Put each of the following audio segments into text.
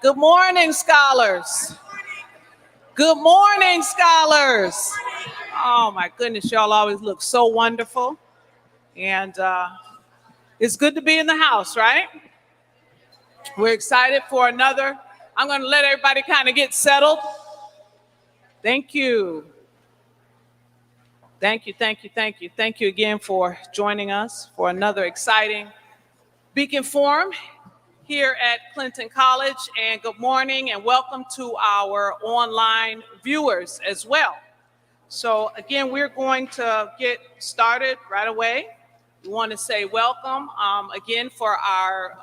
Good morning, scholars. Good morning, scholars. Oh my goodness, y'all always look so wonderful. And it's good to be in the house, right? We're excited for another. I'm going to let everybody kind of get settled. Thank you. Thank you, thank you, thank you. Thank you again for joining us for another exciting Beacon Forum here at Clinton College, and good morning and welcome to our online viewers as well. So again, we're going to get started right away. We want to say welcome again for our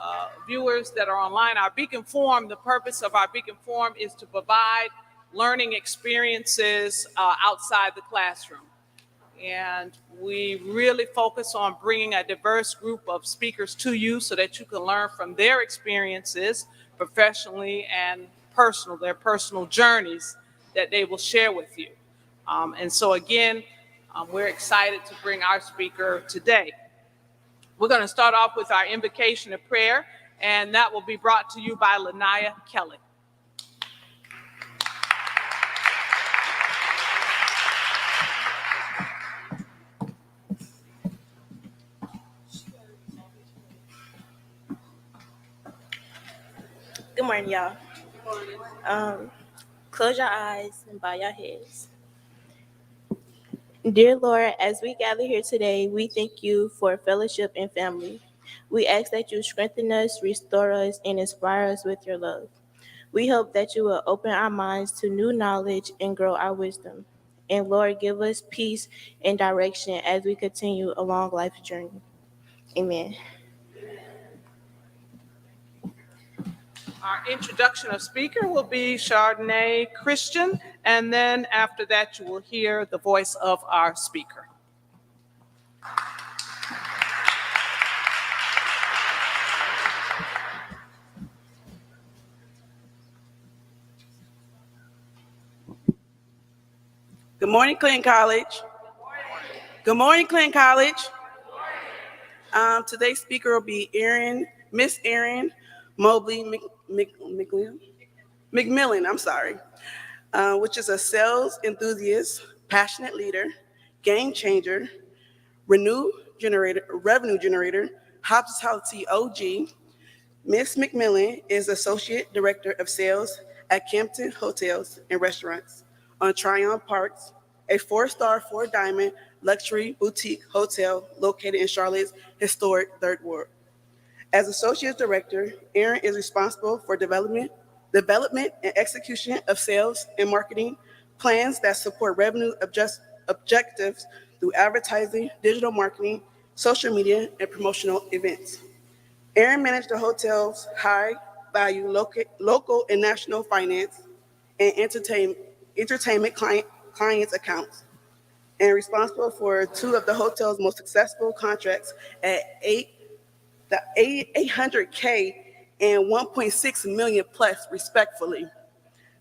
viewers that are online. Our Beacon Forum, the purpose of our Beacon Forum is to provide learning experiences outside the classroom. And we really focus on bringing a diverse group of speakers to you so that you can learn from their experiences professionally and their personal journeys that they will share with you. And so again, we're excited to bring our speaker today. We're going to start off with our invocation of prayer, and that will be brought to you by Lanaya Kelly. Good morning, y'all. Close your eyes and bow your heads. Dear Lord, as we gather here today, we thank you for fellowship and family. We ask that you strengthen us, restore us, and inspire us with your love. We hope that you will open our minds to new knowledge and grow our wisdom. And Lord, give us peace and direction as we continue along life's journey. Amen. Our introduction of speaker will be Chardonnay Christian, and then after that you will hear the voice of our speaker. Good morning, Clinton College. Good morning, Clinton College. Today's speaker will be Miss Erin Mobley McMillan, which is a sales enthusiast, passionate leader, game changer, revenue generator, hospitality OG. Miss McMillan is Associate Director of Sales at Campton Hotels and Restaurants on Tryon Parks, a four-star, four-diamond luxury boutique hotel located in Charlotte's historic Third Ward. As Associate Director, Erin is responsible for development and execution of sales and marketing plans that support revenue objectives through advertising, digital marketing, social media, and promotional events. Erin managed the hotel's high-value local and national finance and entertainment clients' accounts, and responsible for two of the hotel's most successful contracts at 800K and 1.6 million plus, respectively.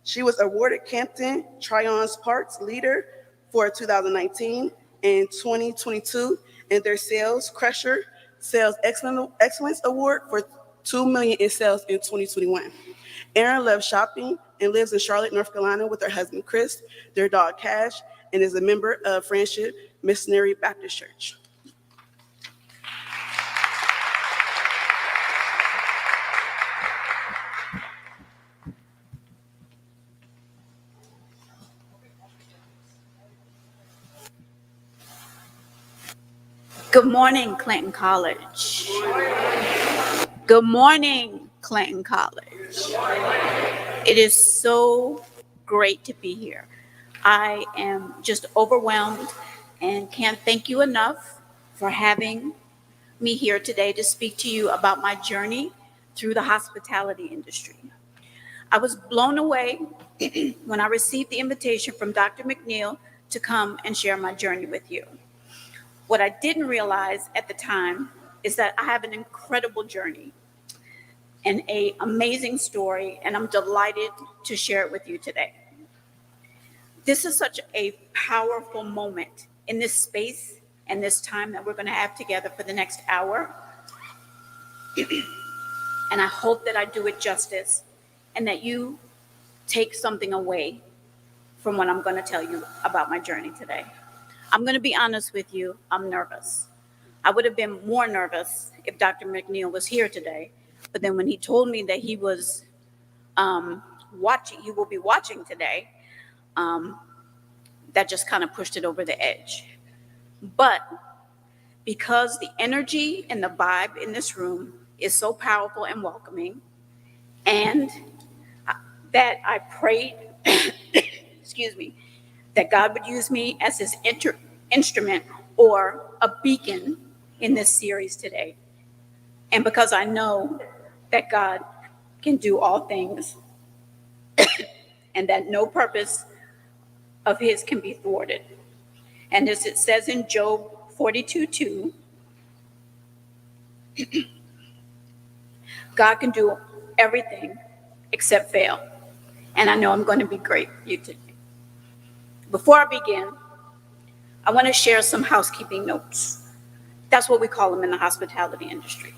She was awarded Campton Tryon's Parks Leader for 2019 and 2022, and their Sales Crusher Sales Excellence Award for $2 million in sales in 2021. Erin loves shopping and lives in Charlotte, North Carolina with her husband, Chris, their dog, Cash, and is a member of Friendship Missionary Baptist Church. Good morning, Clinton College. Good morning, Clinton College. It is so great to be here. I am just overwhelmed and can't thank you enough for having me here today to speak to you about my journey through the hospitality industry. I was blown away when I received the invitation from Dr. McNeil to come and share my journey with you. What I didn't realize at the time is that I have an incredible journey and an amazing story, and I'm delighted to share it with you today. This is such a powerful moment in this space and this time that we're going to have together for the next hour. And I hope that I do it justice and that you take something away from what I'm going to tell you about my journey today. I'm going to be honest with you, I'm nervous. I would have been more nervous if Dr. McNeil was here today, but then when he told me that he was he will be watching today, that just kind of pushed it over the edge. But because the energy and the vibe in this room is so powerful and welcoming, and that I prayed, excuse me, that God would use me as his instrument or a beacon in this series today. And because I know that God can do all things and that no purpose of his can be thwarted. And as it says in Job 42:2, God can do everything except fail. And I know I'm going to be great for you today. Before I begin, I want to share some housekeeping notes. That's what we call them in the hospitality industry.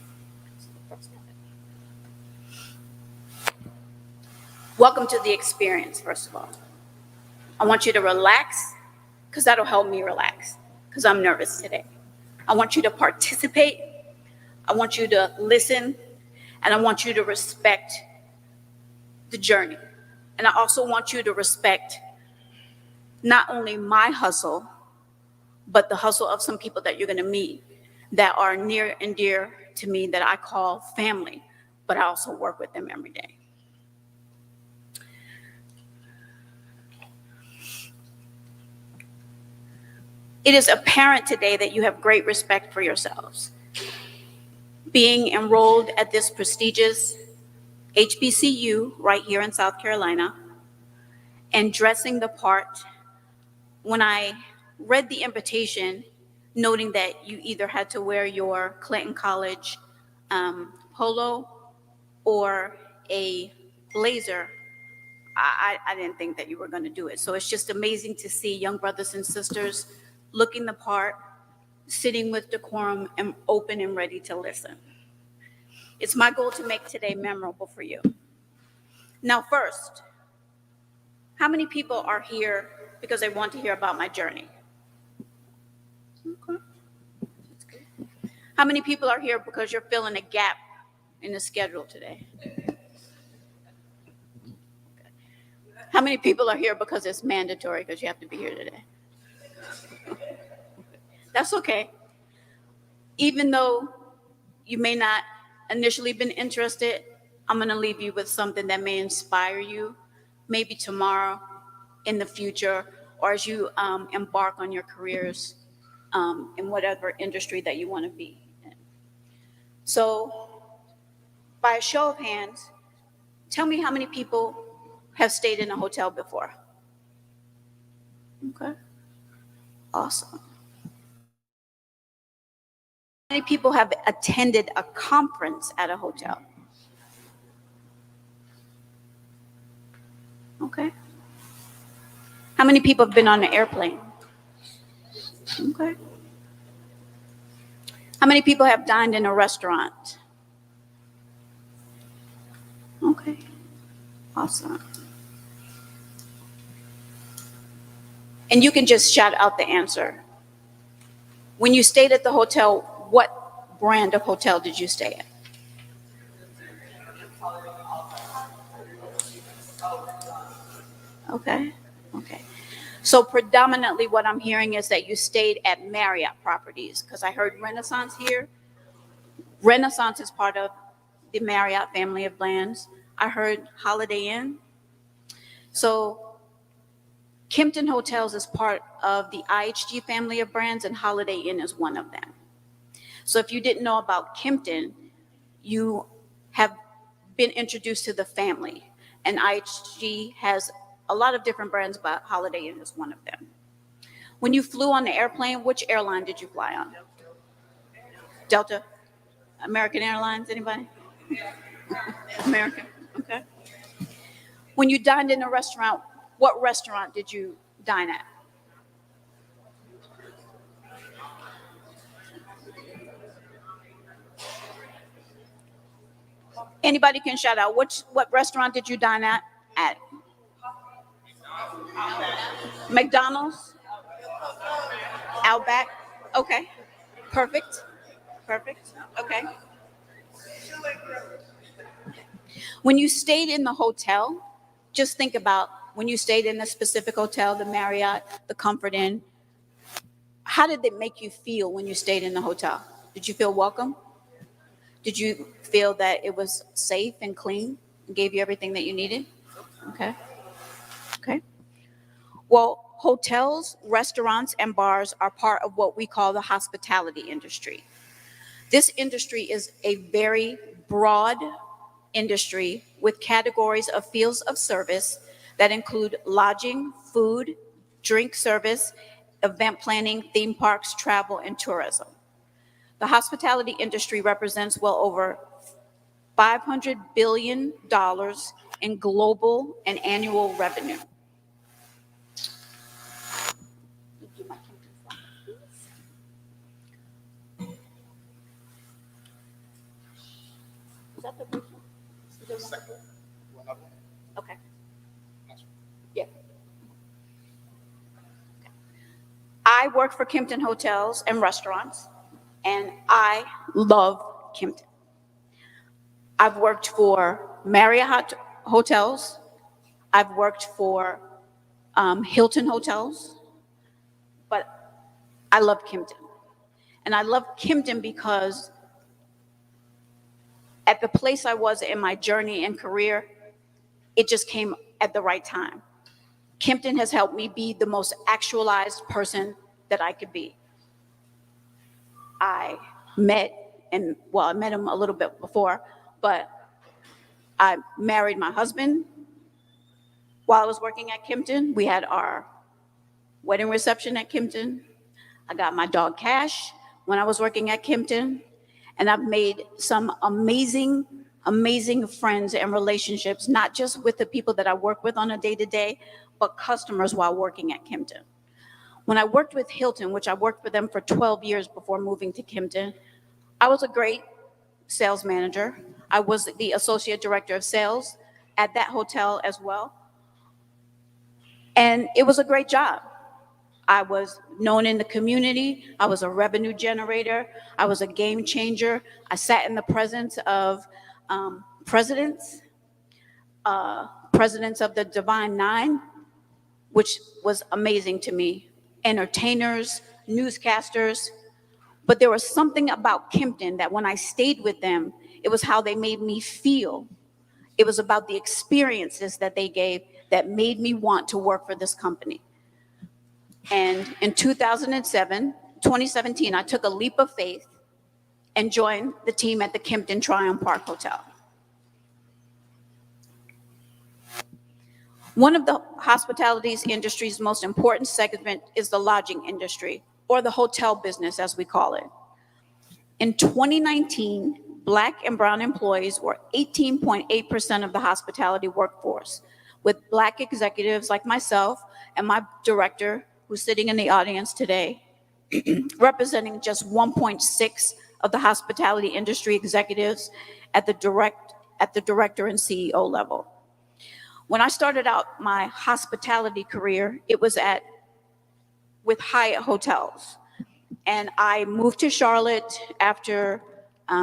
Welcome to the experience, first of all. I want you to relax, because that'll help me relax, because I'm nervous today. I want you to participate. I want you to listen, and I want you to respect the journey. And I also want you to respect not only my hustle, but the hustle of some people that you're going to meet that are near and dear to me that I call family, but I also work with them every day. It is apparent today that you have great respect for yourselves. Being enrolled at this prestigious HBCU right here in South Carolina and dressing the part. When I read the invitation, noting that you either had to wear your Clinton College polo or a blazer, I didn't think that you were going to do it. So it's just amazing to see young brothers and sisters looking the part, sitting with decorum and open and ready to listen. It's my goal to make today memorable for you. Now, first, how many people are here because they want to hear about my journey? Okay. That's good. How many people are here because you're filling a gap in the schedule today? How many people are here because it's mandatory because you have to be here today? That's okay. Even though you may not initially been interested, I'm going to leave you with something that may inspire you, maybe tomorrow, in the future, or as you embark on your careers in whatever industry that you want to be in. So, by a show of hands, tell me how many people have stayed in a hotel before. Okay. Awesome. How many people have attended a conference at a hotel? Okay. How many people have been on an airplane? Okay. How many people have dined in a restaurant? Okay. Awesome. And you can just shout out the answer. When you stayed at the hotel, what brand of hotel did you stay at? Okay. Okay. So predominantly what I'm hearing is that you stayed at Marriott properties, because I heard Renaissance here. Renaissance is part of the Marriott family of brands. I heard Holiday Inn. So Kimpton Hotels is part of the IHG family of brands, and Holiday Inn is one of them. So if you didn't know about Kimpton, you have been introduced to the family. And IHG has a lot of different brands, but Holiday Inn is one of them. When you flew on the airplane, which airline did you fly on? Delta? American Airlines, anybody? American, okay. When you dined in a restaurant, what restaurant did you dine at? Anybody can shout out. What restaurant did you dine at? McDonald's? Outback? Okay. Perfect. Perfect. Okay. When you stayed in the hotel, just think about when you stayed in a specific hotel, the Marriott, the Comfort Inn. How did it make you feel when you stayed in the hotel? Did you feel welcome? Did you feel that it was safe and clean and gave you everything that you needed? Okay. Okay. Well, hotels, restaurants, and bars are part of what we call the hospitality industry. This industry is a very broad industry with categories of fields of service that include lodging, food, drink service, event planning, theme parks, travel, and tourism. The hospitality industry represents well over $500 billion in global and annual revenue. Is that the first one? Is there one more? Okay. Yeah. Okay. I work for Kimpton Hotels and Restaurants, and I love Kimpton. I've worked for Marriott Hotels. I've worked for Hilton Hotels, but I love Kimpton. And I love Kimpton because at the place I was in my journey and career, it just came at the right time. Kimpton has helped me be the most actualized person that I could be. I met him a little bit before, but I married my husband while I was working at Kimpton. We had our wedding reception at Kimpton. I got my dog Cash when I was working at Kimpton. And I've made some amazing amazing friends and relationships, not just with the people that I work with on a day-to-day, but customers while working at Kimpton. When I worked with Hilton, which I worked for them for 12 years before moving to Kimpton, I was a great sales manager. I was the associate director of sales at that hotel as well. And it was a great job. I was known in the community. I was a revenue generator. I was a game changer. I sat in the presence of presidents of the Divine Nine, which was amazing to me, entertainers, newscasters. But there was something about Kimpton that when I stayed with them, it was how they made me feel. It was about the experiences that they gave that made me want to work for this company. And in 2017, I took a leap of faith and joined the team at the Kimpton Tryon Park Hotel. One of the hospitality industry's most important segment is the lodging industry, or the hotel business as we call it. In 2019, Black and brown employees were 18.8% of the hospitality workforce, with Black executives like myself and my director, who's sitting in the audience today, representing just 1.6 of the hospitality industry executives at the director and CEO level. When I started out my hospitality career, it was with Hyatt Hotels. And I moved to Charlotte after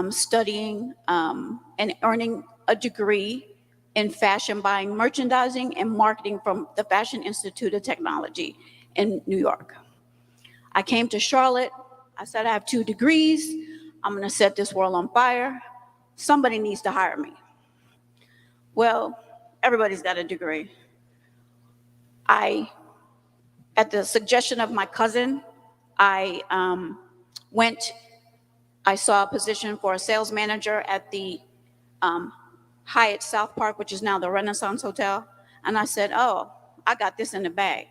studying and earning a degree in fashion buying, merchandising, and marketing from the Fashion Institute of Technology in New York. I came to Charlotte. I said, I have 2 degrees. I'm going to set this world on fire. Somebody needs to hire me. Well, everybody's got a degree. At the suggestion of my cousin, I saw a position for a sales manager at the Hyatt South Park, which is now the Renaissance Hotel. And I said, oh, I got this in the bag.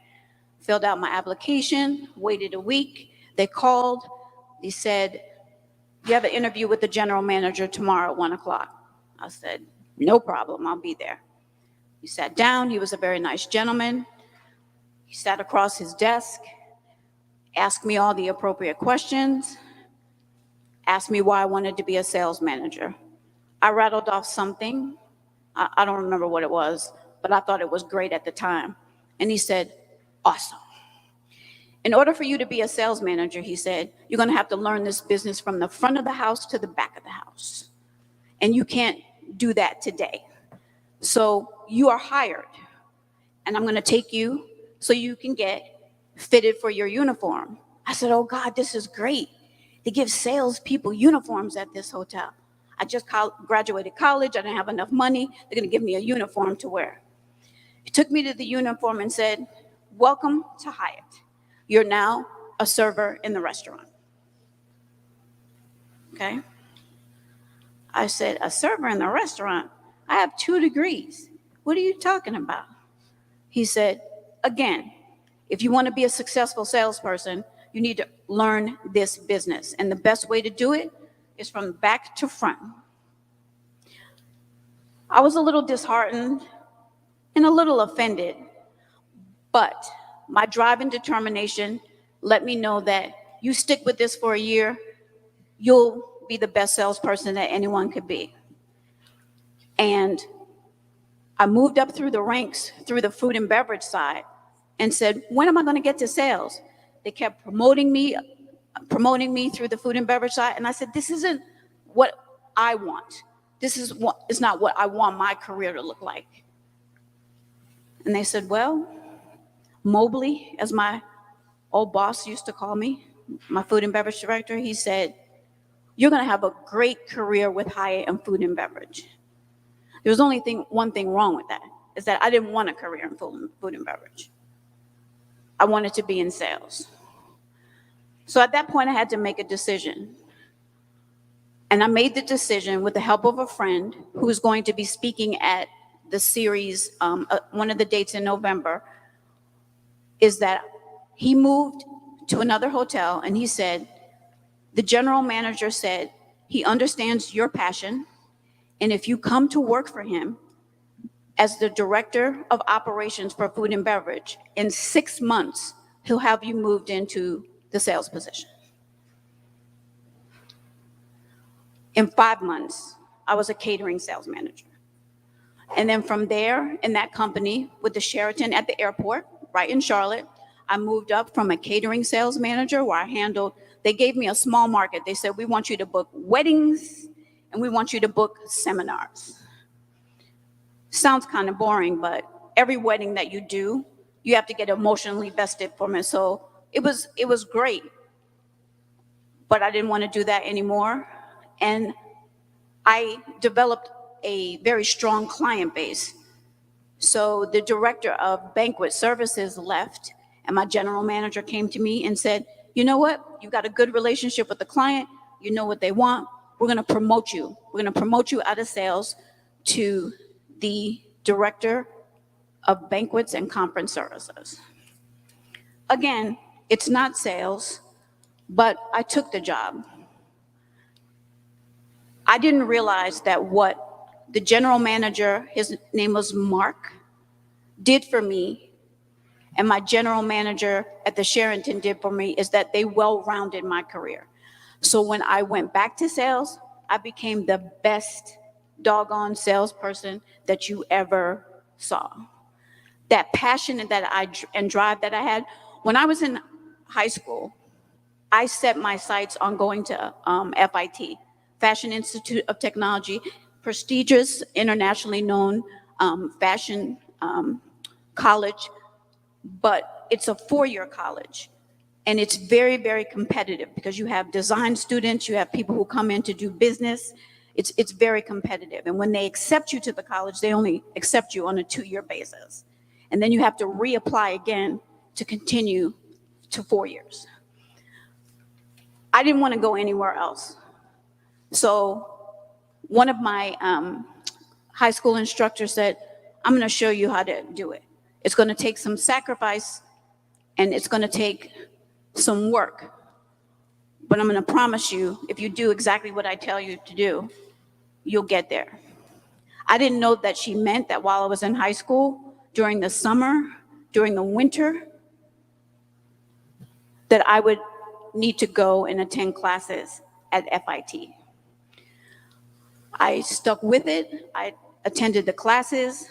Filled out my application, waited a week. They called. They said, you have an interview with the general manager tomorrow at 1:00. I said, no problem, I'll be there. He sat down. He was a very nice gentleman. He sat across his desk, asked me all the appropriate questions, asked me why I wanted to be a sales manager. I rattled off something. I don't remember what it was, but I thought it was great at the time. And he said, awesome. In order for you to be a sales manager, he said, you're going to have to learn this business from the front of the house to the back of the house. And you can't do that today. So you are hired. And I'm going to take you so you can get fitted for your uniform. I said, oh God, this is great. They give salespeople uniforms at this hotel. I just graduated college. I didn't have enough money. They're going to give me a uniform to wear. He took me to the uniform and said, welcome to Hyatt. You're now a server in the restaurant. Okay. I said, a server in the restaurant? I have 2 degrees. What are you talking about? He said, again, if you want to be a successful salesperson, you need to learn this business. And the best way to do it is from back to front. I was a little disheartened and a little offended, but my drive and determination let me know that you stick with this for a year, you'll be the best salesperson that anyone could be. And I moved up through the ranks, through the food and beverage side, and said, when am I going to get to sales? They kept promoting me through the food and beverage side. And I said, this isn't what I want. This is not what I want my career to look like. And they said, well, Mobley, as my old boss used to call me, my food and beverage director, he said, you're going to have a great career with Hyatt and food and beverage. There was only one thing wrong with that, is that I didn't want a career in food and beverage. I wanted to be in sales. So at that point, I had to make a decision. And I made the decision with the help of a friend who was going to be speaking at the series, one of the dates in November, is that he moved to another hotel and he said, the general manager said, he understands your passion. And if you come to work for him as the director of operations for food and beverage, in 6 months, he'll have you moved into the sales position. In 5 months, I was a catering sales manager. And then from there, in that company with the Sheraton at the airport, right in Charlotte, I moved up from a catering sales manager where I handled, they gave me a small market. They said, we want you to book weddings and we want you to book seminars. Sounds kind of boring, but every wedding that you do, you have to get emotionally vested from it. So it was great, but I didn't want to do that anymore. And I developed a very strong client base. So the director of banquet services left, and my general manager came to me and said, you know what? You've got a good relationship with the client. You know what they want. We're going to promote you. We're going to promote you out of sales to the director of banquets and conference services. Again, it's not sales, but I took the job. I didn't realize that what the general manager, his name was Mark, did for me, and my general manager at the Sheraton did for me, is that they well-rounded my career. So when I went back to sales, I became the best doggone salesperson that you ever saw. That passion and drive that I had, when I was in high school, I set my sights on going to FIT, Fashion Institute of Technology, prestigious, internationally known fashion college, but it's a 4-year college. And it's very, very competitive because you have design students, you have people who come in to do business. It's very competitive. And when they accept you to the college, they only accept you on a 2-year basis. And then you have to reapply again to continue to 4 years. I didn't want to go anywhere else. So one of my high school instructors said, I'm going to show you how to do it. It's going to take some sacrifice and it's going to take some work. But I'm going to promise you, if you do exactly what I tell you to do, you'll get there. I didn't know that she meant that while I was in high school, during the summer, during the winter, that I would need to go and attend classes at FIT. I stuck with it. I attended the classes.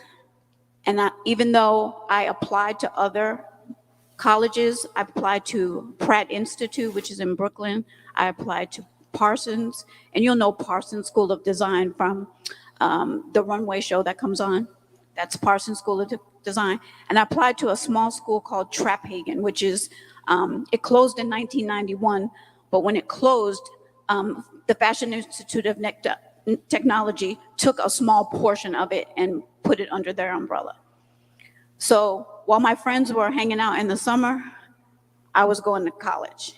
And even though I applied to other colleges, I applied to Pratt Institute, which is in Brooklyn. I applied to Parsons. And you'll know Parsons School of Design from the runway show that comes on. That's Parsons School of Design. And I applied to a small school called Traphagen, which is, it closed in 1991. But when it closed, the Fashion Institute of Technology took a small portion of it and put it under their umbrella. So while my friends were hanging out in the summer, I was going to college.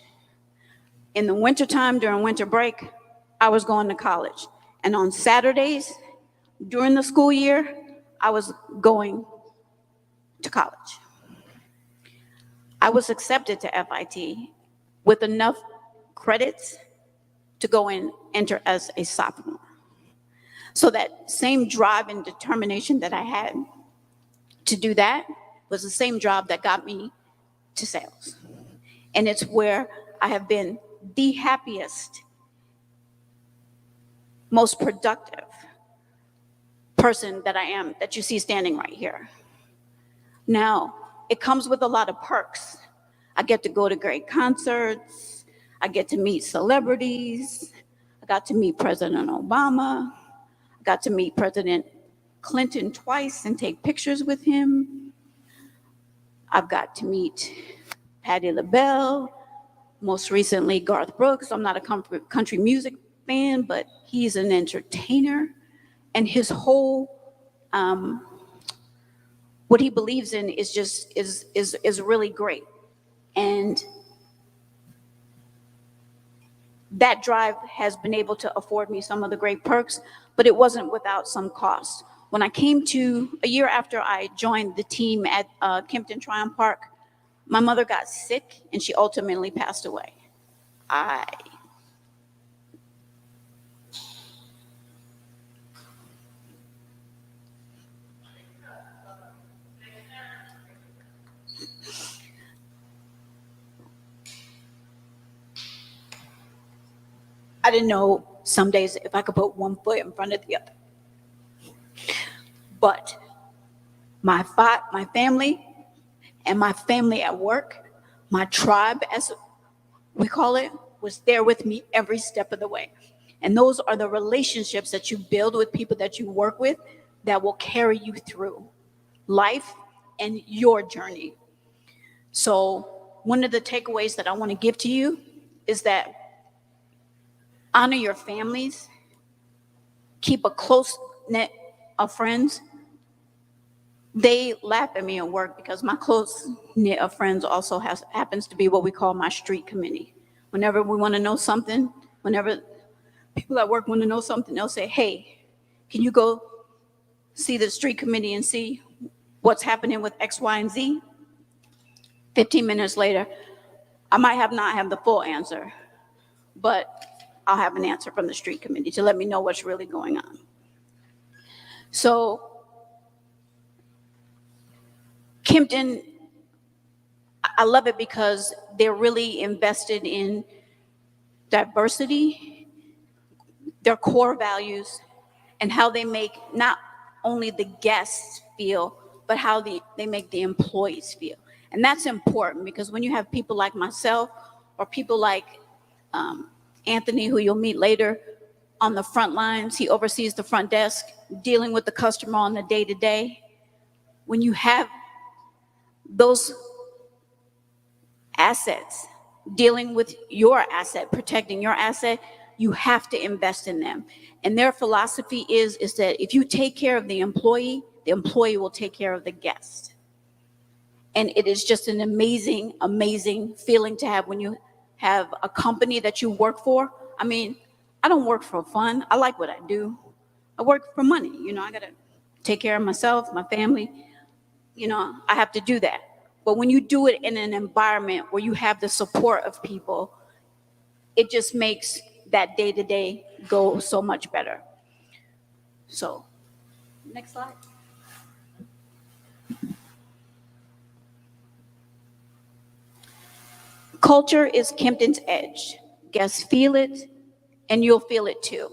In the wintertime, during winter break, I was going to college. And on Saturdays, during the school year, I was going to college. I was accepted to FIT with enough credits to go and enter as a sophomore. So that same drive and determination that I had to do that was the same job that got me to sales. And it's where I have been the happiest, most productive person that I am, that you see standing right here. Now, it comes with a lot of perks. I get to go to great concerts. I get to meet celebrities. I got to meet President Obama. I got to meet President Clinton twice and take pictures with him. I've got to meet Patti LaBelle, most recently Garth Brooks. I'm not a country music fan, but he's an entertainer. And his whole, what he believes in is just, is really great. And that drive has been able to afford me some of the great perks, but it wasn't without some cost. When I came to, a year after I joined the team at Kempton Tryon Park, my mother got sick and she ultimately passed away. I didn't know some days if I could put one foot in front of the other. But my family and my family at work, my tribe, as we call it, was there with me every step of the way. And those are the relationships that you build with people that you work with that will carry you through life and your journey. So one of the takeaways that I want to give to you is that honor your families, keep a close net of friends. They laugh at me at work because my close knit of friends also happens to be what we call my street committee. Whenever we want to know something, whenever people at work want to know something, they'll say, hey, can you go see the street committee and see what's happening with X, Y, and Z? 15 minutes later, I might not have the full answer, but I'll have an answer from the street committee to let me know what's really going on. So Kimpton, I love it because they're really invested in diversity, their core values, and how they make not only the guests feel, but how they make the employees feel. And that's important because when you have people like myself or people like Anthony, who you'll meet later, on the front lines, he oversees the front desk, dealing with the customer on the day-to-day. When you have those assets, dealing with your asset, protecting your asset, you have to invest in them. And their philosophy is that if you take care of the employee will take care of the guest. And it is just an amazing, amazing feeling to have when you have a company that you work for. I mean, I don't work for fun. I like what I do. I work for money. You know, I got to take care of myself, my family. You know, I have to do that. But when you do it in an environment where you have the support of people, it just makes that day-to-day go so much better. So, next slide. Culture is Kimpton's edge. Guests feel it, and you'll feel it too.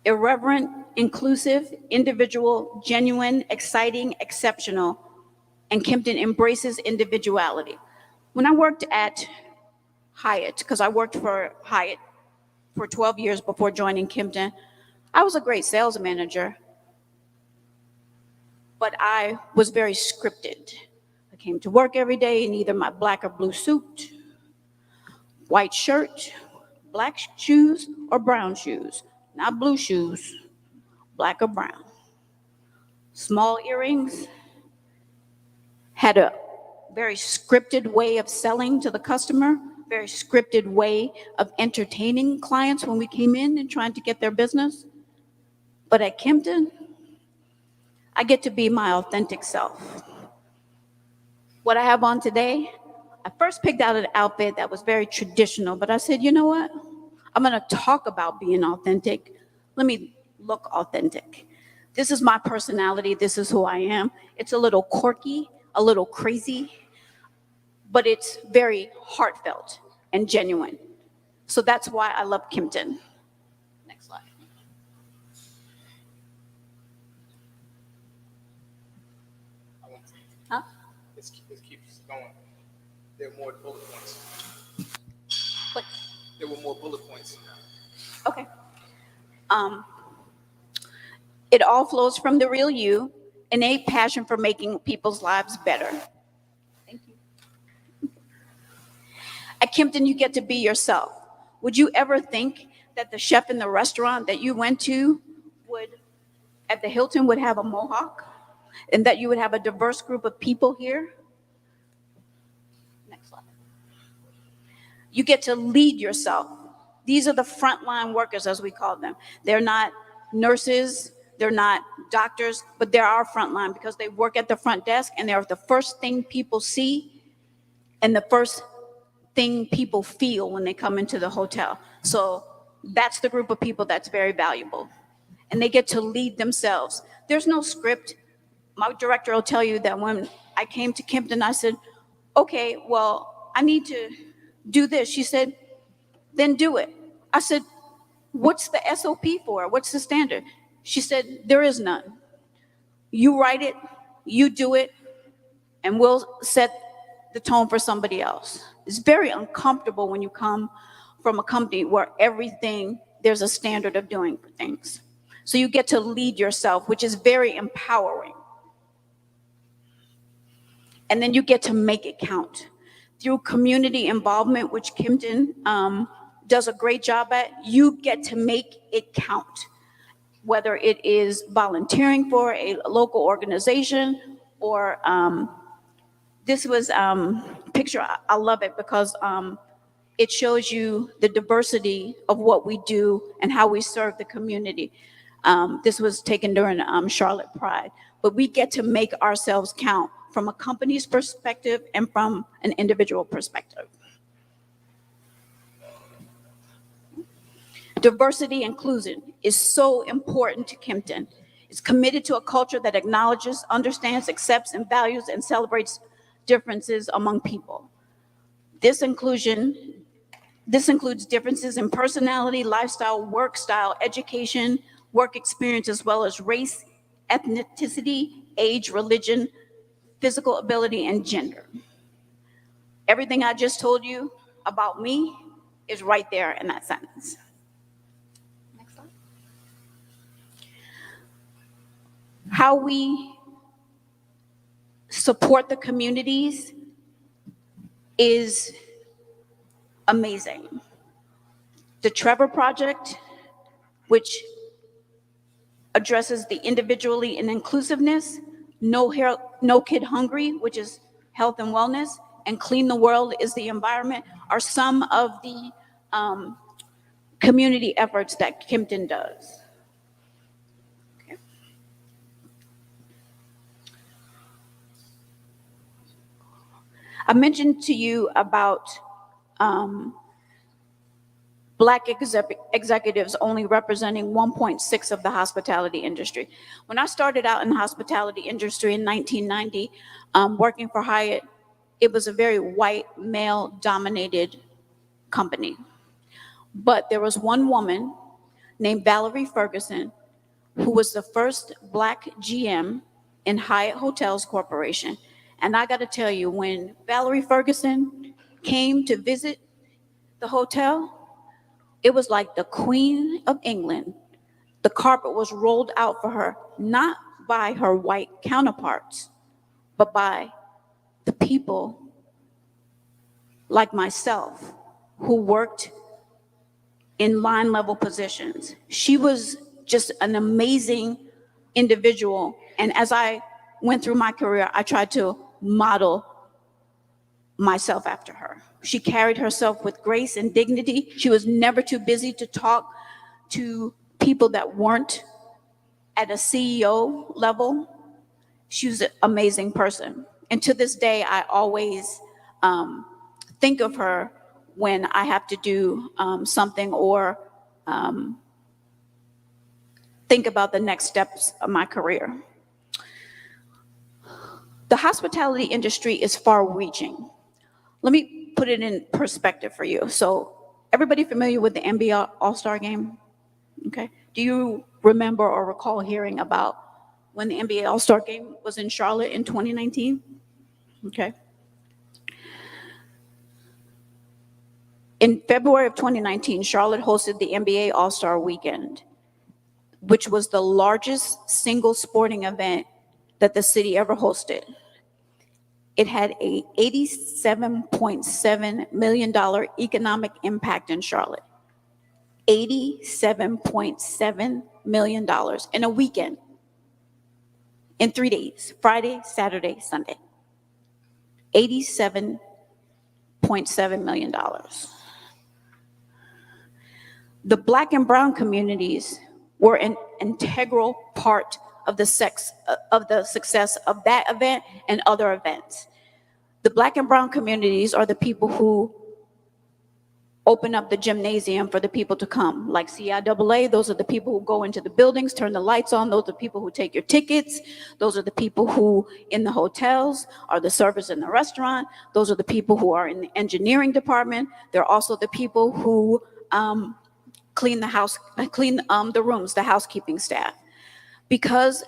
Irreverent, inclusive, individual, genuine, exciting, exceptional, and Kimpton embraces individuality. When I worked at Hyatt, because I worked for Hyatt for 12 years before joining Kimpton, I was a great sales manager, but I was very scripted. I came to work every day in either my black or blue suit, white shirt, black shoes, or brown shoes. Not blue shoes, black or brown. Small earrings, had a very scripted way of selling to the customer, very scripted way of entertaining clients when we came in and trying to get their business. But at Kimpton, I get to be my authentic self. What I have on today, I first picked out an outfit that was very traditional, but I said, you know what? I'm gonna talk about being authentic. Let me look authentic. This is my personality, this is who I am. It's a little quirky, a little crazy, but it's very heartfelt and genuine. So that's why I love Kimpton. Next slide. Huh? Let's keep going. There are more bullet points. What? There were more bullet points. Okay. It all flows from the real you, innate passion for making people's lives better. Thank you. At Kimpton, you get to be yourself. Would you ever think that the chef in the restaurant that you went to at the Hilton would have a mohawk? And that you would have a diverse group of people here? Next slide. You get to lead yourself. These are the frontline workers, as we call them. They're not nurses, they're not doctors, but they're our frontline because they work at the front desk and they're the first thing people see and the first thing people feel when they come into the hotel. So that's the group of people that's very valuable. And they get to lead themselves. There's no script. My director will tell you that when I came to Kimpton, I said, okay, well, I need to do this. She said, then do it. I said, what's the SOP for? What's the standard? She said, there is none. You write it, you do it, and we'll set the tone for somebody else. It's very uncomfortable when you come from a company where there's a standard of doing things. So you get to lead yourself, which is very empowering. And then you get to make it count. Through community involvement, which Kimpton does a great job at, you get to make it count. Whether it is volunteering for a local organization or this was picture, I love it because it shows you the diversity of what we do and how we serve the community. This was taken during Charlotte Pride, but we get to make ourselves count from a company's perspective and from an individual perspective. Diversity inclusion is so important to Kimpton. It's committed to a culture that acknowledges, understands, accepts, and values and celebrates differences among people. This includes differences in personality, lifestyle, work style, education, work experience, as well as race, ethnicity, age, religion, physical ability, and gender. Everything I just told you about me is right there in that sentence. Next slide. How we support the communities is amazing. The Trevor Project, which addresses the individually and inclusiveness, No Kid Hungry, which is health and wellness, and Clean the World is the environment, are some of the community efforts that Kimpton does. Okay. I mentioned to you about Black executives only representing 1.6% of the hospitality industry. When I started out in the hospitality industry in 1990, working for Hyatt, it was a very white, male-dominated company. But there was one woman named Valerie Ferguson, who was the first Black GM in Hyatt Hotels Corporation. And I got to tell you, when Valerie Ferguson came to visit the hotel, it was like the Queen of England. The carpet was rolled out for her, not by her white counterparts, but by the people like myself who worked in line level positions. She was just an amazing individual. And as I went through my career, I tried to model myself after her. She carried herself with grace and dignity. She was never too busy to talk to people that weren't at a CEO level. She was an amazing person. And to this day, I always think of her when I have to do something or think about the next steps of my career. The hospitality industry is far-reaching. Let me put it in perspective for you. So everybody familiar with the NBA All-Star Game? Okay. Do you remember or recall hearing about when the NBA All-Star Game was in Charlotte in 2019? Okay. In February of 2019, Charlotte hosted the NBA All-Star Weekend, which was the largest single sporting event that the city ever hosted. It had a $87.7 million economic impact in Charlotte. $87.7 million in a weekend, in 3 days, Friday, Saturday, Sunday. $87.7 million. The Black and brown communities were an integral part of the success of that event and other events. The Black and brown communities are the people who open up the gymnasium for the people to come. Like CIAA, those are the people who go into the buildings, turn the lights on. Those are the people who take your tickets. Those are the people who, in the hotels, are the servers in the restaurant. Those are the people who are in the engineering department. They're also the people who clean the house, clean the rooms, the housekeeping staff. Because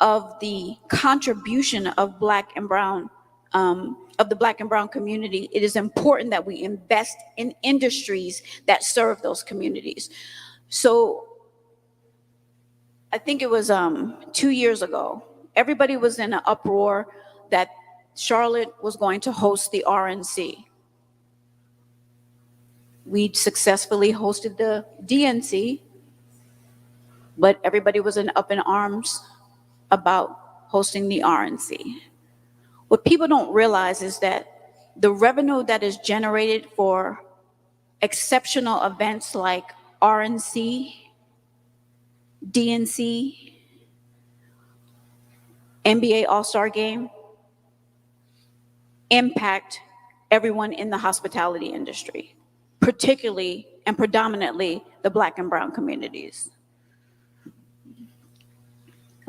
of the contribution of Black and Brown, of the Black and Brown community, it is important that we invest in industries that serve those communities. So I think it was 2 years ago, everybody was in an uproar that Charlotte was going to host the RNC. We successfully hosted the DNC, but everybody was up in arms about hosting the RNC. What people don't realize is that the revenue that is generated for exceptional events like RNC, DNC, NBA All-Star Game impact everyone in the hospitality industry, particularly and predominantly the Black and Brown communities.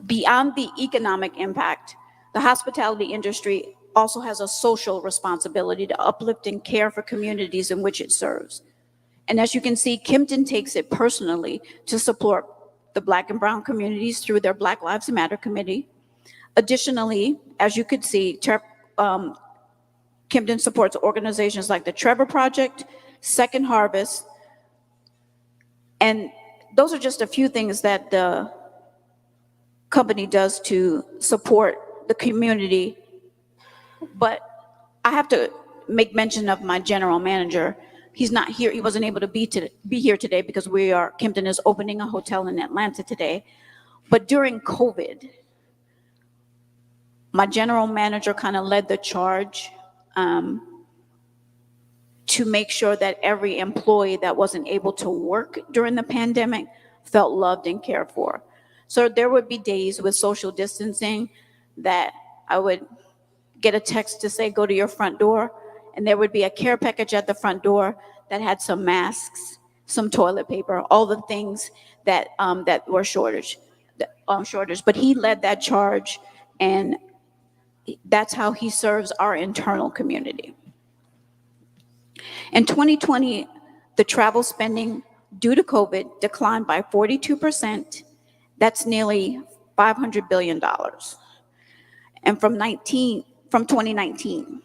Beyond the economic impact, the hospitality industry also has a social responsibility to uplift and care for communities in which it serves. And as you can see, Kimpton takes it personally to support the Black and Brown communities through their Black Lives Matter committee. Additionally, as you could see, Kimpton supports organizations like the Trevor Project, Second Harvest, and those are just a few things that the company does to support the community. But I have to make mention of my general manager. He's not here. He wasn't able to be here today because Kimpton is opening a hotel in Atlanta today. But during COVID, my general manager kind of led the charge to make sure that every employee that wasn't able to work during the pandemic felt loved and cared for. So there would be days with social distancing that I would get a text to say, go to your front door, and there would be a care package at the front door that had some masks, some toilet paper, all the things that that were shortage. But he led that charge, and that's how he serves our internal community. In 2020, the travel spending due to COVID declined by 42%. That's nearly $500 billion. And from 2019,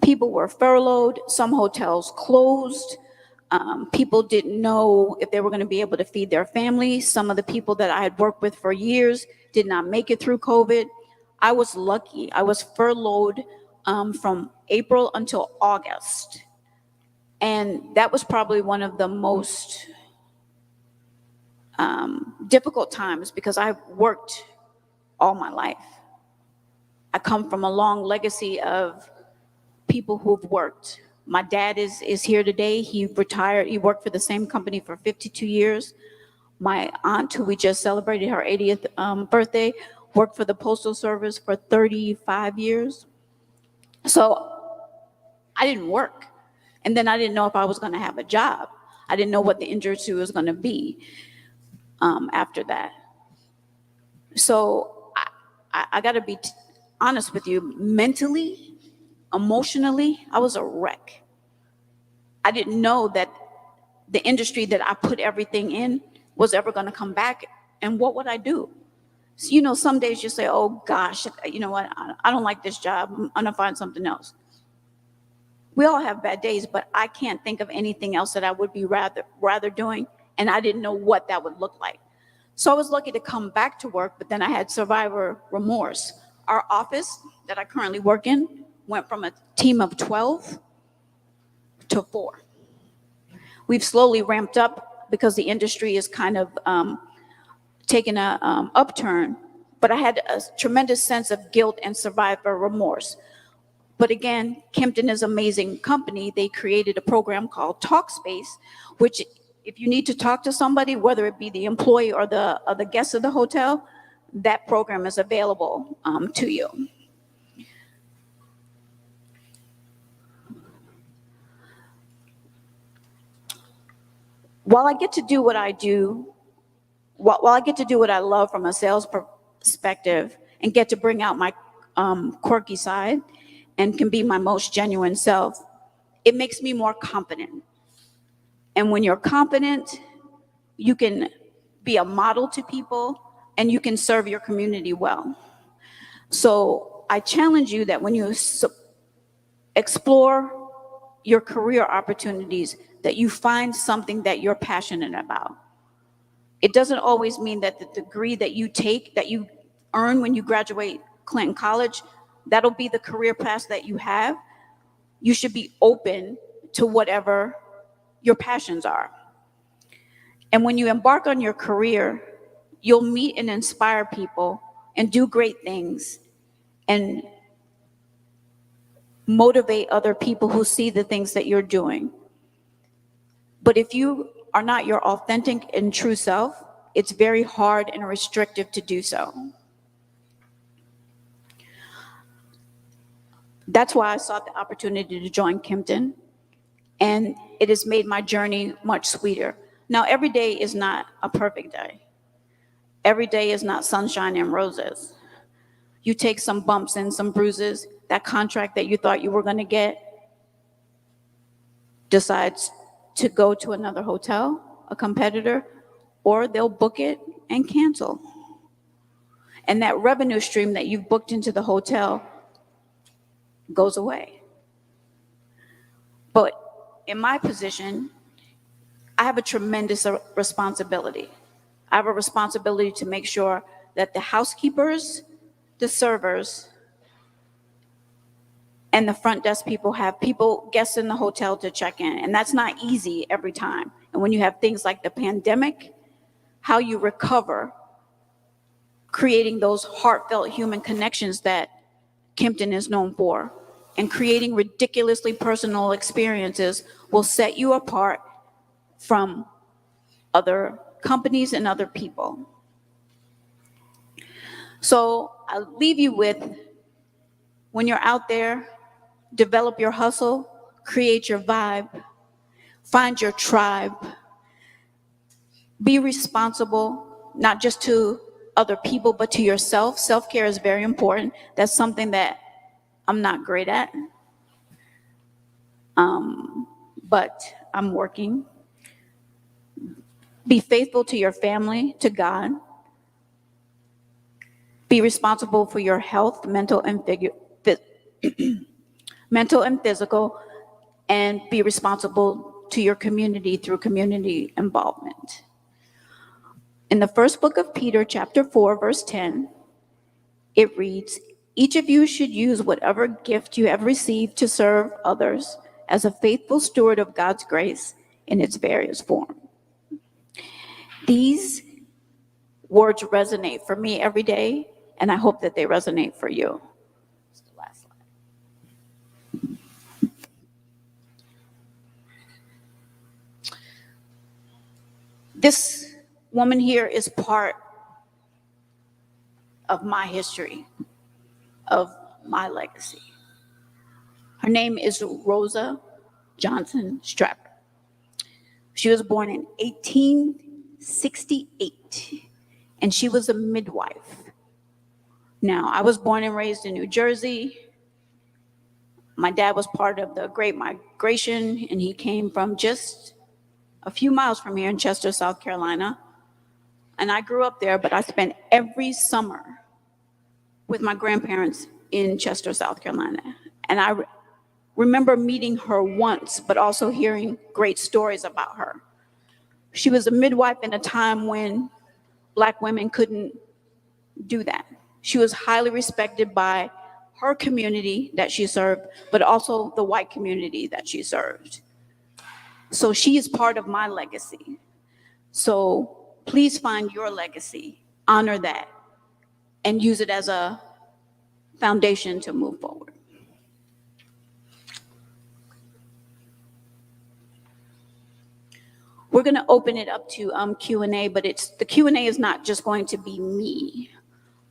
people were furloughed, some hotels closed, people didn't know if they were going to be able to feed their families. Some of the people that I had worked with for years did not make it through COVID. I was lucky. I was furloughed from April until August. And that was probably one of the most difficult times because I've worked all my life. I come from a long legacy of people who've worked. My dad is here today. He retired. He worked for the same company for 52 years. My aunt, who we just celebrated her 80th birthday, worked for the Postal Service for 35 years. So I didn't work. And then I didn't know if I was going to have a job. I didn't know what the industry was going to be after that. So I got to be honest with you. Mentally, emotionally, I was a wreck. I didn't know that the industry that I put everything in was ever going to come back, and what would I do? So, you know, some days you say, oh gosh, you know what, I don't like this job, I'm going to find something else. We all have bad days, but I can't think of anything else that I would be rather doing, and I didn't know what that would look like. So I was lucky to come back to work, but then I had survivor remorse. Our office that I currently work in went from a team of 12 to 4. We've slowly ramped up because the industry is kind of taking a upturn, but I had a tremendous sense of guilt and survivor remorse. But again, Kimpton is an amazing company. They created a program called Talkspace, which if you need to talk to somebody, whether it be the employee or the guest of the hotel, that program is available to you. while I get to do what I do, while I get to do what I love from a sales perspective and get to bring out my quirky side and can be my most genuine self, it makes me more confident. And when you're confident, you can be a model to people and you can serve your community well. So I challenge you that when you explore your career opportunities, that you find something that you're passionate about. It doesn't always mean that the degree that you take, that you earn when you graduate Clinton College, that'll be the career path that you have. You should be open to whatever your passions are. And when you embark on your career, you'll meet and inspire people and do great things and motivate other people who see the things that you're doing. But if you are not your authentic and true self, it's very hard and restrictive to do so. That's why I sought the opportunity to join Kimpton, and it has made my journey much sweeter. Now, every day is not a perfect day. Every day is not sunshine and roses. You take some bumps and some bruises. That contract that you thought you were going to get decides to go to another hotel, a competitor, or they'll book it and cancel. And that revenue stream that you've booked into the hotel goes away. But in my position, I have a tremendous responsibility. I have a responsibility to make sure that the housekeepers, the servers, and the front desk people have guests in the hotel to check in. And that's not easy every time. And when you have things like the pandemic, how you recover, creating those heartfelt human connections that Kimpton is known for, and creating ridiculously personal experiences will set you apart from other companies and other people. So I'll leave you with, when you're out there, develop your hustle, create your vibe, find your tribe, be responsible, not just to other people, but to yourself. Self-care is very important. That's something that I'm not great at, but I'm working. Be faithful to your family, to God. Be responsible for your health, mental and physical, and be responsible to your community through community involvement. In the first book of Peter, chapter 4, verse 10, it reads, "Each of you should use whatever gift you have received to serve others as a faithful steward of God's grace in its various forms." These words resonate for me every day, and I hope that they resonate for you. It's the last slide. This woman here is part of my history, of my legacy. Her name is Rosa Johnson Stratford. She was born in 1868, and she was a midwife. Now, I was born and raised in New Jersey. My dad was part of the Great Migration, and he came from just a few miles from here in Chester, South Carolina. And I grew up there, but I spent every summer with my grandparents in Chester, South Carolina. And I remember meeting her once, but also hearing great stories about her. She was a midwife in a time when Black women couldn't do that. She was highly respected by her community that she served, but also the white community that she served. So she is part of my legacy. So please find your legacy, honor that, and use it as a foundation to move forward. We're going to open it up to Q&A, but the Q&A is not just going to be me.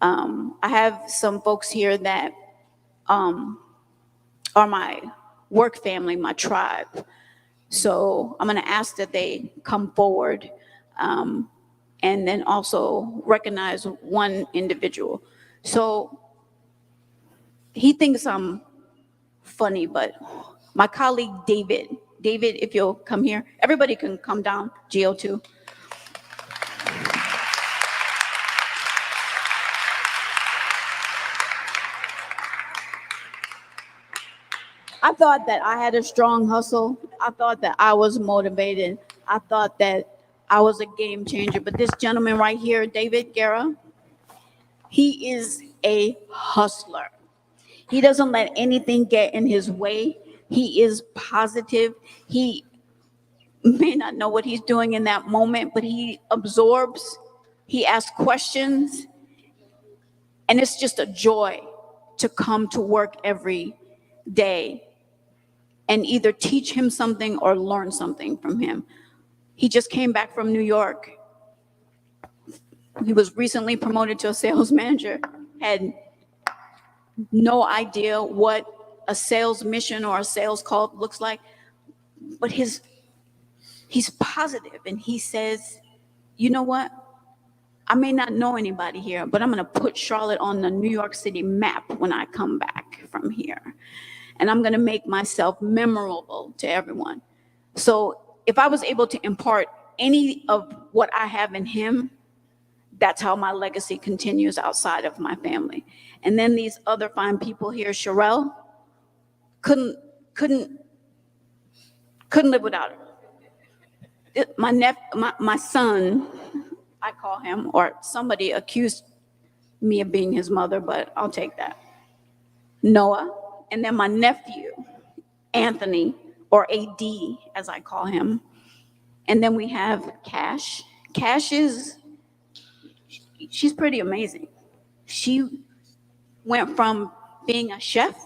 I have some folks here that are my work family, my tribe. So I'm going to ask that they come forward, and then also recognize one individual. So he thinks I'm funny, but my colleague David, if you'll come here, everybody can come down, GO2. I thought that I had a strong hustle. I thought that I was motivated. I thought that I was a game changer. But this gentleman right here, David Guerra, he is a hustler. He doesn't let anything get in his way. He is positive. He may not know what he's doing in that moment, but he absorbs, he asks questions, and it's just a joy to come to work every day and either teach him something or learn something from him. He just came back from New York. He was recently promoted to a sales manager, had no idea what a sales mission or a sales call looks like, but he's positive, and he says, you know what? I may not know anybody here, but I'm going to put Charlotte on the New York City map when I come back from here. And I'm going to make myself memorable to everyone. So if I was able to impart any of what I have in him, that's how my legacy continues outside of my family. And then these other fine people here, Sherelle, couldn't live without her. My son, I call him, or somebody accused me of being his mother, but I'll take that. Noah, and then my nephew, Anthony, or AD, as I call him. And then we have Cash. Cash she's pretty amazing. She went from being a chef,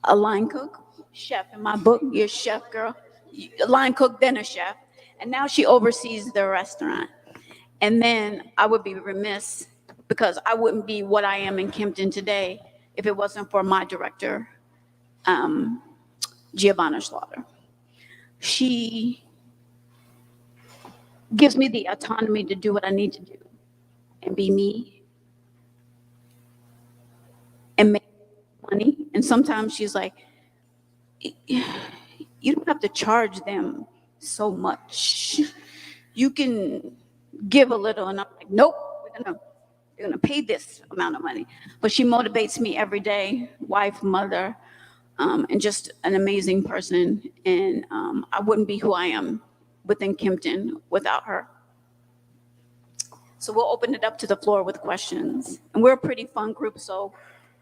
a line cook, chef in my book, you're a chef girl, a line cook, then a chef, and now she oversees the restaurant. And then I would be remiss, because I wouldn't be what I am in Kempton today if it wasn't for my director, Giovanna Slaughter. She gives me the autonomy to do what I need to do and be me and make money. And sometimes she's like, you don't have to charge them so much. You can give a little. And I'm like, nope, we're gonna pay this amount of money. But she motivates me every day, wife, mother, and just an amazing person. And I wouldn't be who I am within Kempton without her. So we'll open it up to the floor with questions. And we're a pretty fun group, so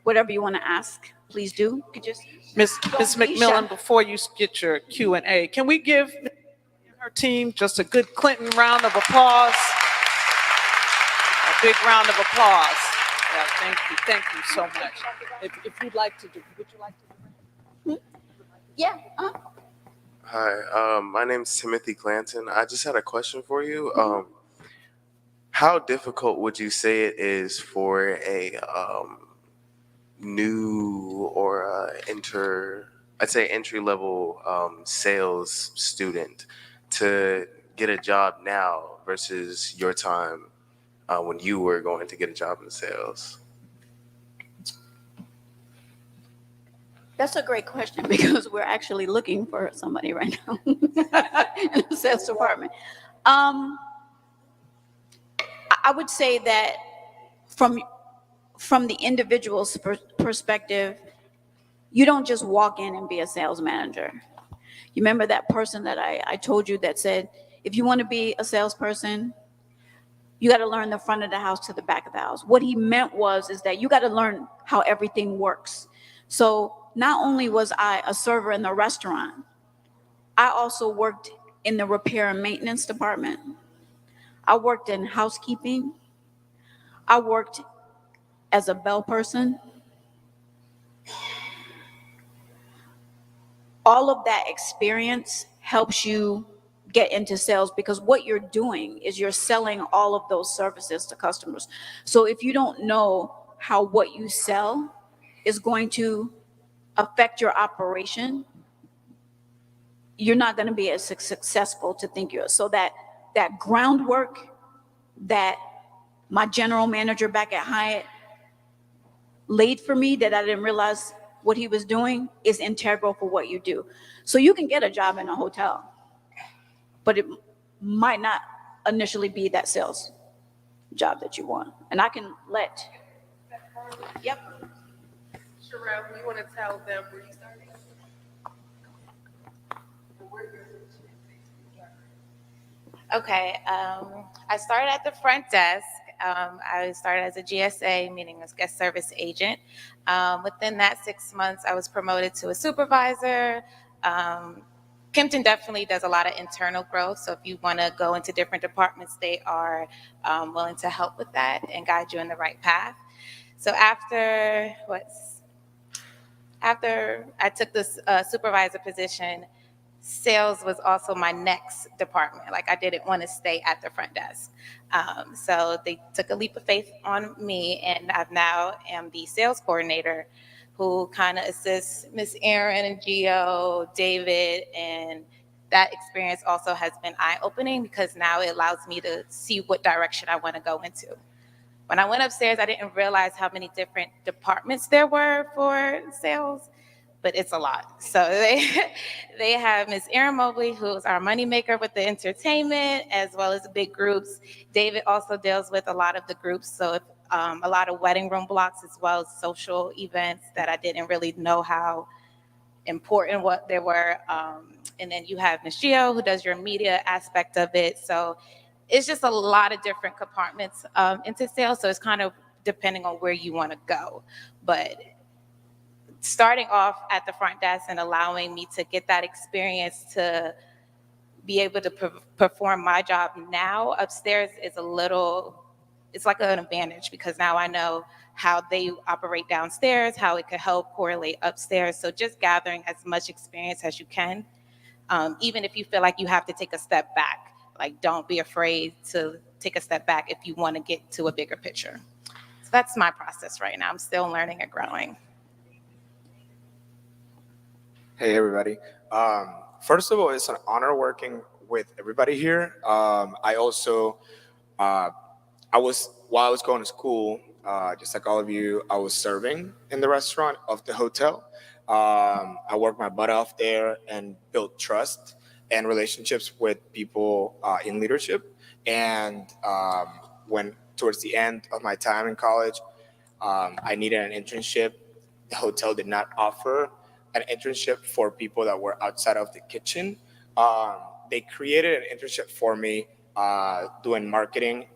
whatever you want to ask, please do. You could just Ms. Don't be McMillan, shy. before you get your Q&A, can we give her team just a good Clinton round of applause? A big round of applause. Yeah, thank you so much. If you'd like to do, would you like to do? Yeah. Hi, my name's Timothy Clanton. I just had a question for you. How difficult would you say it is for a new or entry level sales student to get a job now versus your time when you were going to get a job in sales? That's a great question, because we're actually looking for somebody right now in the sales department. I would say that from the individual's perspective, you don't just walk in and be a sales manager. You remember that person that I told you that said, if you want to be a salesperson, you got to learn the front of the house to the back of the house. What he meant is that you got to learn how everything works. So not only was I a server in the restaurant, I also worked in the repair and maintenance department. I worked in housekeeping. I worked as a bell person. All of that experience helps you get into sales, because what you're doing is you're selling all of those services to customers. So if you don't know how what you sell is going to affect your operation, you're not going to be as successful to think you are. So that groundwork that my general manager back at Hyatt laid for me, that I didn't realize what he was doing, is integral for what you do. So you can get a job in a hotel, but it might not initially be that sales job that you want. And I can let, yep. Sherelle, you want to tell them where you started? Okay, I started at the front desk. I started as a GSA, meaning a guest service agent. Within that 6 months, I was promoted to a supervisor. Kimpton definitely does a lot of internal growth, so if you want to go into different departments, they are willing to help with that and guide you in the right path. So after I took this supervisor position, sales was also my next department. Like, I didn't want to stay at the front desk. So they took a leap of faith on me, and I now am the sales coordinator who kind of assists Miss Erin and Gio, David, and that experience also has been eye-opening because now it allows me to see what direction I want to go into. When I went upstairs, I didn't realize how many different departments there were for sales, but it's a lot. So they have Miss Erin Mobley, who's our moneymaker with the entertainment, as well as the big groups. David also deals with a lot of the groups, so if, a lot of wedding room blocks, as well as social events that I didn't really know how important what they were. And then you have Ms. Gio, who does your media aspect of it. So it's just a lot of different compartments into sales. So it's kind of depending on where you want to go. But starting off at the front desk and allowing me to get that experience to be able to perform my job now upstairs is it's like an advantage because now I know how they operate downstairs, how it could help correlate upstairs. So just gathering as much experience as you can, even if you feel like you have to take a step back, like don't be afraid to take a step back if you want to get to a bigger picture. So that's my process right now. I'm still learning and growing. Hey, everybody. First of all, it's an honor working with everybody here. I also, while I was going to school, just like all of you, I was serving in the restaurant of the hotel. I worked my butt off there and built trust and relationships with people in leadership. And when towards the end of my time in college, I needed an internship. The hotel did not offer an internship for people that were outside of the kitchen. They created an internship for me doing marketing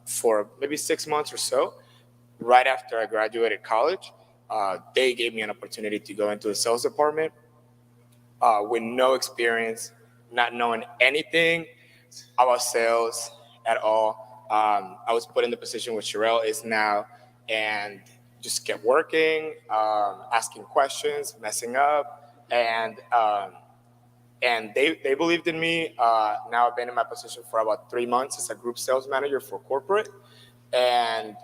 for maybe 6 months or so. Right after I graduated college, they gave me an opportunity to go into the sales department with no experience, not knowing anything about sales at all. I was put in the position where Sherelle is now, and just kept working, asking questions, messing up, and they believed in me. Now I've been in my position for about 3 months as a group sales manager for corporate, and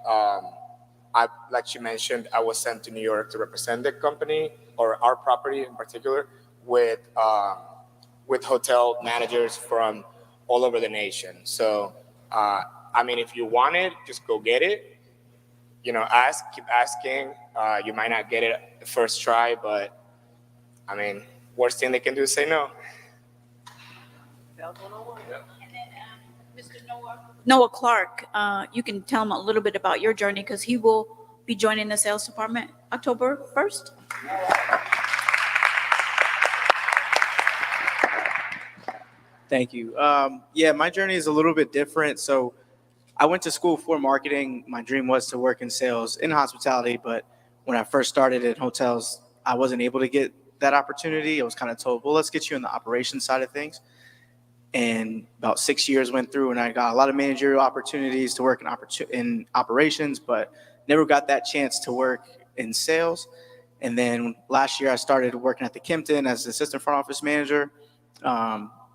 like you mentioned, I was sent to New York to represent the company or our property in particular with hotel managers from all over the nation. So, I mean, if you want it, just go get it. You know, keep asking. You might not get it the first try, but I mean, worst thing they can do is say no. Mr. Noah Clark, you can tell him a little bit about your journey because he will be joining the sales department October 1st. Thank you. Yeah, my journey is a little bit different. So I went to school for marketing. My dream was to work in sales in hospitality, but when I first started in hotels, I wasn't able to get that opportunity. I was kind of told, well, let's get you in the operations side of things. And about 6 years went through and I got a lot of managerial opportunities to work in operations, but never got that chance to work in sales. And then last year I started working at the Kimpton as assistant front office manager,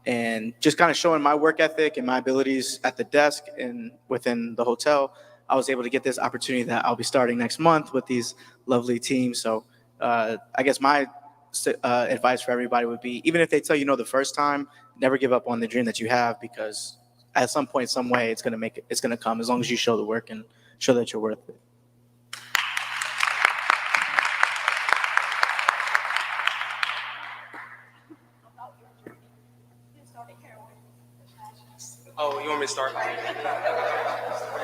and just kind of showing my work ethic and my abilities at the desk and within the hotel. I was able to get this opportunity that I'll be starting next month with these lovely teams. So I guess my advice for everybody would be, even if they tell you no the first time, never give up on the dream that you have, because at some point, some way, it's gonna come, as long as you show the work and show that you're worth it. Oh, you want me to start?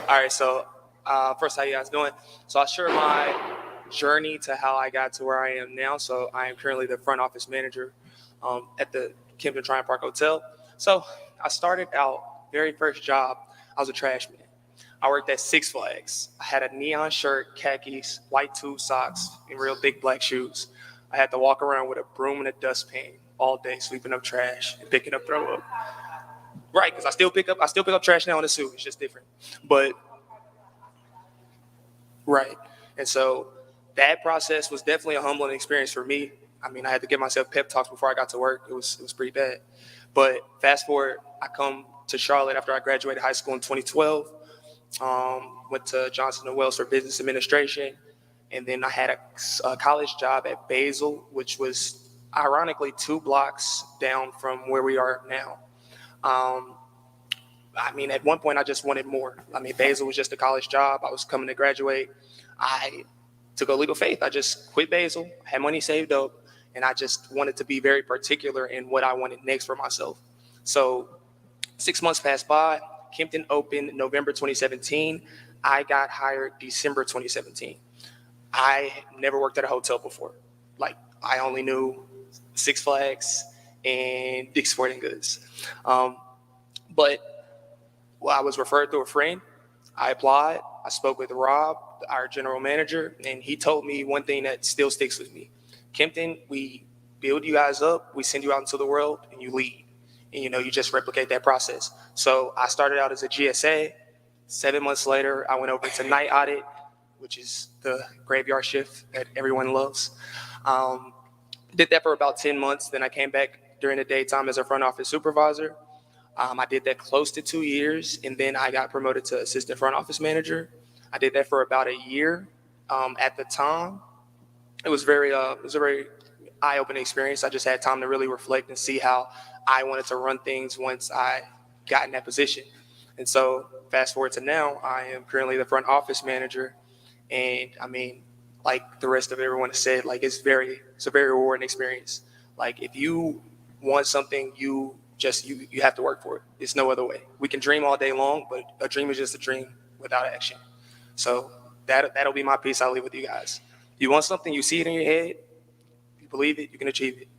All right, so first, how you guys doing? So I'll share my journey to how I got to where I am now. So I am currently the front office manager at the Kempton Tryon Park Hotel. So I started out, very first job, I was a trash man. I worked at Six Flags. I had a neon shirt, khakis, white tube socks, and real thick black shoes. I had to walk around with a broom and a dustpan all day, sweeping up trash and picking up throw up. Right, because I still pick up trash now in the suit. It's just different. But right. And so that process was definitely a humbling experience for me. I mean, I had to give myself pep talks before I got to work. It was pretty bad. But fast forward, I come to Charlotte after I graduated high school in 2012. Went to Johnson & Wales for business administration. And then I had a college job at Basil, which was ironically 2 blocks down from where we are now. I mean, at one point I just wanted more. I mean, Basil was just a college job. I was coming to graduate. I took a leap of faith. I just quit Basil, had money saved up, and I just wanted to be very particular in what I wanted next for myself. So 6 months passed by. Kempton opened November 2017. I got hired December 2017. I never worked at a hotel before. Like, I only knew Six Flags and Dick's Sporting Goods. But I was referred through a friend. I applied. I spoke with Rob, our general manager, and he told me one thing that still sticks with me. Kempton, we build you guys up, we send you out into the world, and you lead. And, you just replicate that process. So I started out as a GSA. 7 months later, I went over to night audit, which is the graveyard shift that everyone loves. Did that for about 10 months. Then I came back during the daytime as a front office supervisor. I did that close to 2 years, and then I got promoted to assistant front office manager. I did that for about a year. At the time, it was a very eye-opening experience. I just had time to really reflect and see how I wanted to run things once I got in that position. And so fast forward to now, I am currently the front office manager. And I mean, like the rest of everyone has said, like it's a very rewarding experience. Like if you want something, you have to work for it. It's no other way. We can dream all day long, but a dream is just a dream without action. So that'll be my piece I'll leave with you guys. You want something, you see it in your head, you believe it, you can achieve it.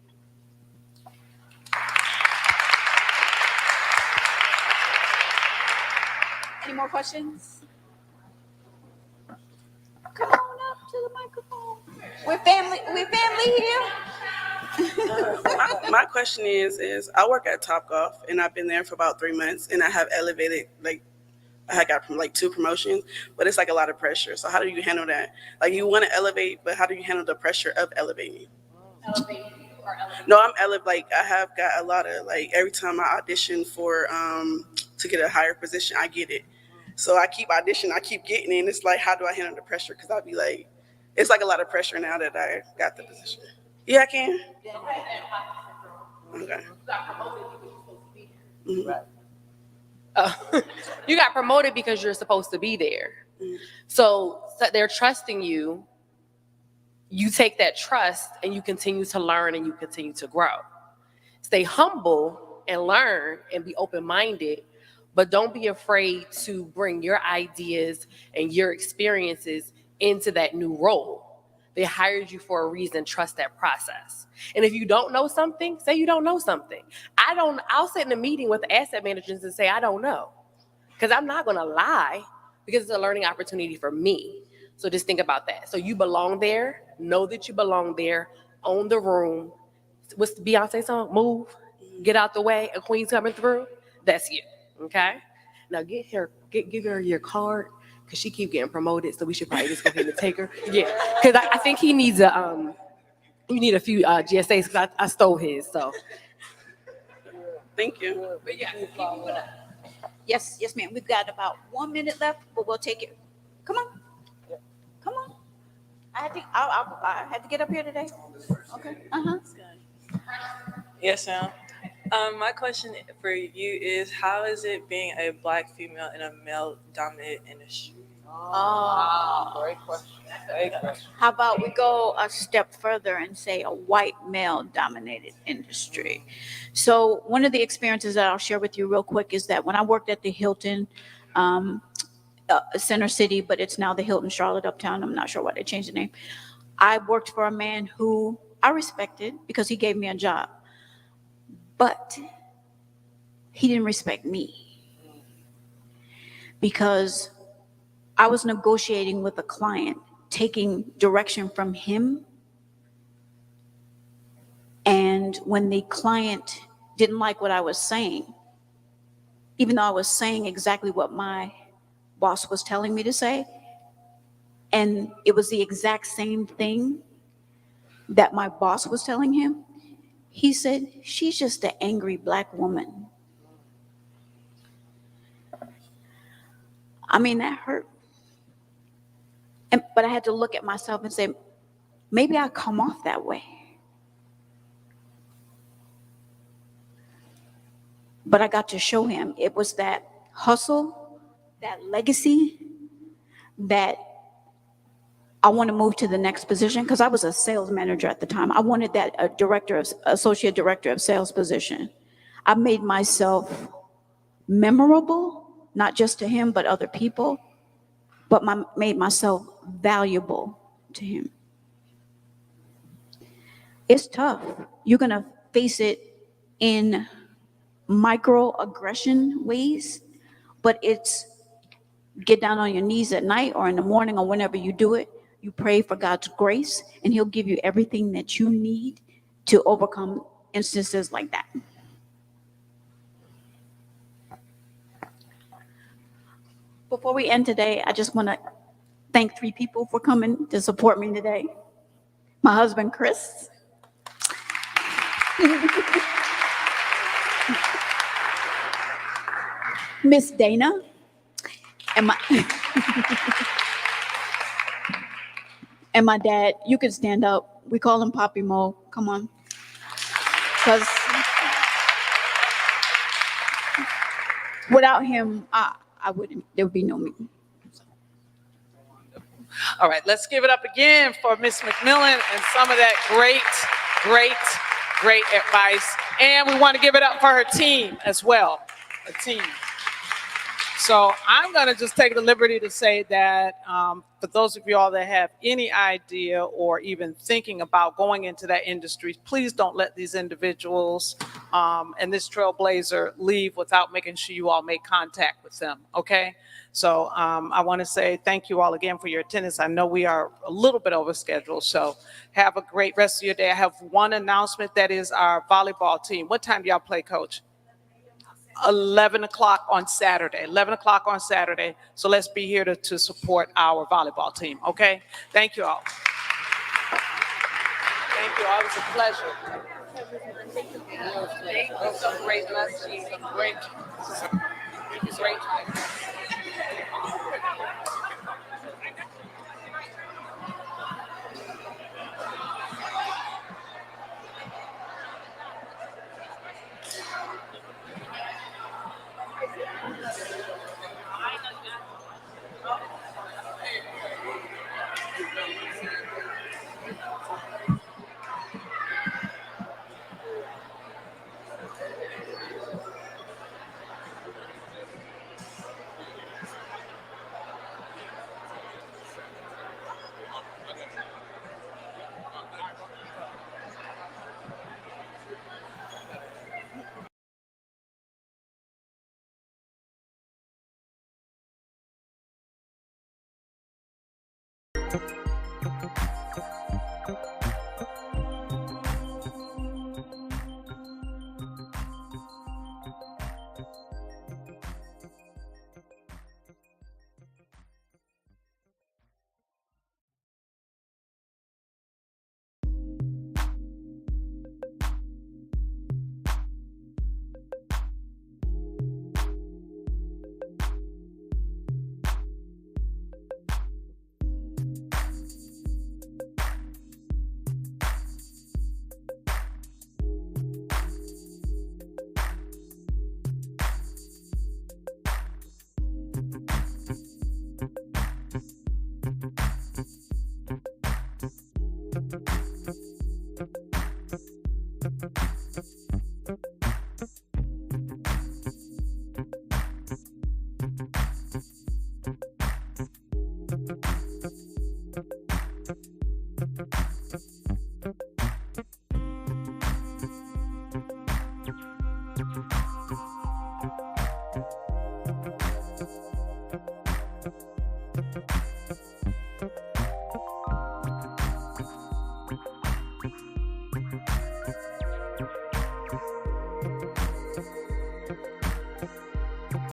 Any more questions? Come on up to the microphone. We're family here. My question is I work at Topgolf, and I've been there for about 3 months, and I have elevated, like I had got from like 2 promotions, but it's like a lot of pressure. So how do you handle that? Like you want to elevate, but how do you handle the pressure of elevating? No, I'm like I have got a lot of, like, every time I audition for to get a higher position, I get it. So I keep auditioning, I keep getting it, and it's like, how do I handle the pressure? Because I'll be like, it's like a lot of pressure now that I got the position. Yeah, I can. Okay. Mm-hmm. You got promoted because you're supposed to be there. Mm-hmm. So they're trusting you. You take that trust and you continue to learn and you continue to grow. Stay humble and learn and be open-minded, but don't be afraid to bring your ideas and your experiences into that new role. They hired you for a reason. Trust that process. And if you don't know something, say you don't know something. I'll sit in a meeting with the asset managers and say, I don't know. Because I'm not going to lie, because it's a learning opportunity for me. So just think about that. So you belong there. Know that you belong there. Own the room. What's the Beyonce song? Move. Get out the way. A queen's coming through. That's you. Okay? Now give her your card, because she keep getting promoted, so we should probably just go ahead and take her. Yeah, because I think he needs you need a few GSAs, because I stole his, so. Thank you. But yeah, yes, ma'am. We've got about 1 minute left, but we'll take it. Come on. I think I had to get up here today. Okay. Uh-huh. Yes, ma'am. My question for you is, how is it being a Black female in a male-dominated industry? Great question. Great question. How about we go a step further and say a white male-dominated industry? So one of the experiences that I'll share with you real quick is that when I worked at the Hilton, Center City, but it's now the Hilton Charlotte Uptown. I'm not sure why they changed the name. I worked for a man who I respected because he gave me a job, but he didn't respect me because I was negotiating with a client, taking direction from him. And when the client didn't like what I was saying, even though I was saying exactly what my boss was telling me to say, and it was the exact same thing that my boss was telling him, he said, "She's just an angry Black woman." I mean, that hurt. But I had to look at myself and say, maybe I come off that way. But I got to show him it was that hustle, that legacy, that I want to move to the next position, because I was a sales manager at the time. I wanted that associate director of sales position. I made myself memorable, not just to him, but other people, but made myself valuable to him. It's tough. You're going to face it in microaggression ways, but it's get down on your knees at night or in the morning or whenever you do it. You pray for God's grace, and He'll give you everything that you need to overcome instances like that. Before we end today, I just want to thank 3 people for coming to support me today. My husband, Chris. Miss Dana. And my dad. You can stand up. We call him Poppy Mo. Come on. Because without him, there would be no me. All right, let's give it up again for Miss McMillan and some of that great advice. And we want to give it up for her team as well. Her team. So I'm going to just take the liberty to say that for those of you all that have any idea or even thinking about going into that industry, please don't let these individuals and this trailblazer leave without making sure you all make contact with them, okay? So I want to say thank you all again for your attendance. I know we are a little bit over schedule, so have a great rest of your day. I have one announcement, that is our volleyball team. What time do y'all play, Coach? 11 o'clock on Saturday, 11 o'clock on Saturday. So let's be here to support our volleyball team, okay? Thank you all. Thank you all, it was a pleasure. Thank you. Some great lessons, some great.